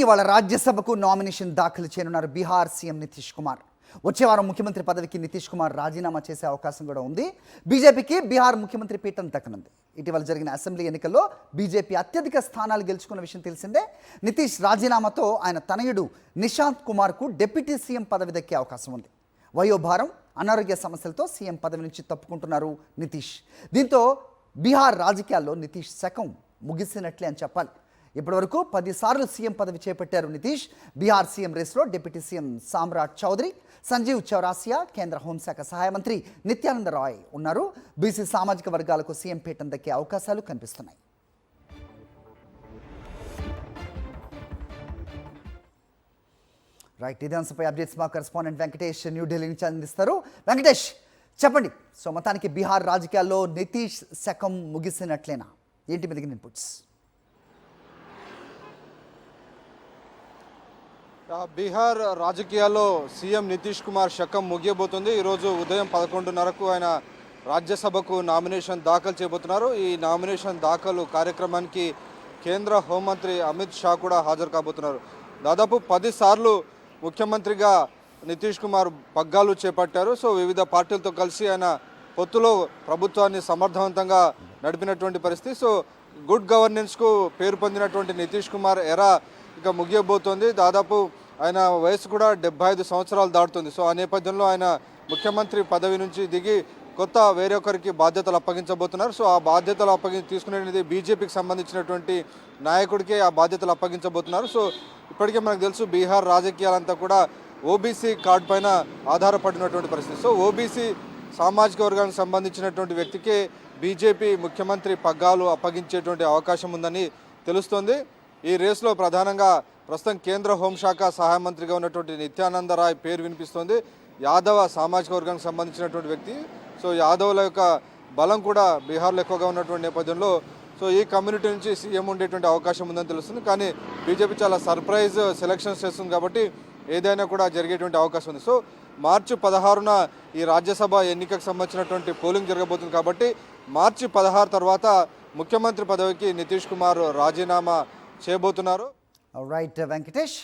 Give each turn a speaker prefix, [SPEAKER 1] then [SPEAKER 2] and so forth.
[SPEAKER 1] ఇవాళ రాజ్యసభకు నామినేషన్ దాఖలు చేయనున్నారు బీహార్ సీఎం నితీష్ కుమార్. వచ్చే వారం ముఖ్యమంత్రి పదవికి నితీష్ కుమార్ రాజీనామా చేసే అవకాశం కూడా ఉంది. బీజేపీకి బీహార్ ముఖ్యమంత్రి పీఠం దక్కనుంది. ఇటీవల జరిగిన అసెంబ్లీ ఎన్నికల్లో బీజేపీ అత్యధిక స్థానాలు గెలుచుకున్న విషయం తెలిసిందే. నితీష్ రాజీనామాతో ఆయన తనయుడు నిశాంత్ కుమార్కు డిప్యూటీ సీఎం పదవి దక్కే అవకాశం ఉంది. వయోభారం, అనారోగ్య సమస్యలతో సీఎం పదవి నుంచి తప్పుకుంటున్నారు నితీష్. దీంతో బీహార్ రాజకీయాల్లో నితీష్ శకం ముగిసినట్లే అని చెప్పాలి. ఇప్పటివరకు 10 సార్లు సీఎం పదవి చేపట్టారు నితీష్. బీహార్ సీఎం రేసులో డిప్యూటీ సీఎం సామ్రాట్ చౌదరి, సంజీవ్ చౌరాసియా, కేంద్ర హోంశాఖ సహాయ మంత్రి నిత్యానంద రాయ్ ఉన్నారు. బీసీ సామాజిక వర్గాలకు సీఎం పీఠం దక్కే అవకాశాలు కనిపిస్తున్నాయి. రైట్, ఇదే అంశంపై అప్డేట్స్ మా కరెస్పాండెంట్ వెంకటేష్ న్యూఢిల్లీ నుంచి అందిస్తారు. వెంకటేష్, చెప్పండి. సో మొత్తానికి బీహార్ రాజకీయాల్లో నితీష్ శకం ముగిసినట్లేనా? ఏంటి మెదిగిన ఇన్పుట్స్?
[SPEAKER 2] బీహార్ రాజకీయాల్లో సీఎం నితీష్ కుమార్ శకం ముగియబోతుంది. ఈరోజు ఉదయం 11:30కు ఆయన రాజ్యసభకు నామినేషన్ దాఖలు చేయబోతున్నారు. ఈ నామినేషన్ దాఖలు కార్యక్రమానికి కేంద్ర హోంమంత్రి అమిత్ షా కూడా హాజరు కాబోతున్నారు. దాదాపు 10 సార్లు ముఖ్యమంత్రిగా నితీష్ కుమార్ పగ్గాలు చేపట్టారు. సో వివిధ పార్టీలతో కలిసి ఆయన పొత్తులో ప్రభుత్వాన్ని సమర్థవంతంగా నడిపినటువంటి పరిస్థితి. సో గుడ్ గవర్నెన్స్కు పేరు పొందినటువంటి నితీష్ కుమార్ ఎరా ఇక ముగియబోతోంది. దాదాపు ఆయన వయసు కూడా 75 సంవత్సరాలు దాటుతుంది. సో ఆ నేపథ్యంలో ఆయన ముఖ్యమంత్రి పదవి నుంచి దిగి కొత్త వేరొకరికి బాధ్యతలు అప్పగించబోతున్నారు. సో ఆ బాధ్యతలు తీసుకునేది బీజేపీకి సంబంధించినటువంటి నాయకుడికే ఆ బాధ్యతలు అప్పగించబోతున్నారు. సో ఇప్పటికే మనకు తెలుసు బీహార్ రాజకీయాలంతా కూడా ఓబీసీ కార్డు పైన ఆధారపడినటువంటి పరిస్థితి. సో ఓబీసీ సామాజిక వర్గానికి సంబంధించినటువంటి వ్యక్తికే బీజేపీ ముఖ్యమంత్రి పగ్గాలు అప్పగించేటువంటి అవకాశం ఉందని తెలుస్తోంది. ఈ రేసులో ప్రధానంగా ప్రస్తుతం కేంద్ర హోంశాఖ సహాయ మంత్రిగా ఉన్నటువంటి నిత్యానంద రాయ్ పేరు వినిపిస్తోంది. యాదవ సామాజిక వర్గానికి సంబంధించినటువంటి వ్యక్తి. సో యాదవుల యొక్క బలం కూడా బీహార్లో ఎక్కువగా ఉన్నటువంటి నేపథ్యంలో సో ఈ కమ్యూనిటీ నుంచి సీఎం ఉండేటువంటి అవకాశం ఉందని తెలుస్తుంది. కానీ బీజేపీ చాలా సర్ప్రైజ్ సెలక్షన్స్ చేస్తుంది కాబట్టి ఏదైనా కూడా జరిగేటువంటి అవకాశం ఉంది. సో మార్చి 16న ఈ రాజ్యసభ ఎన్నికకు సంబంధించినటువంటి పోలింగ్ జరగబోతుంది కాబట్టి మార్చి 16 తర్వాత ముఖ్యమంత్రి పదవికి నితీష్ కుమార్ రాజీనామా చేయబోతున్నారు.
[SPEAKER 1] రైట్ వెంకటేష్.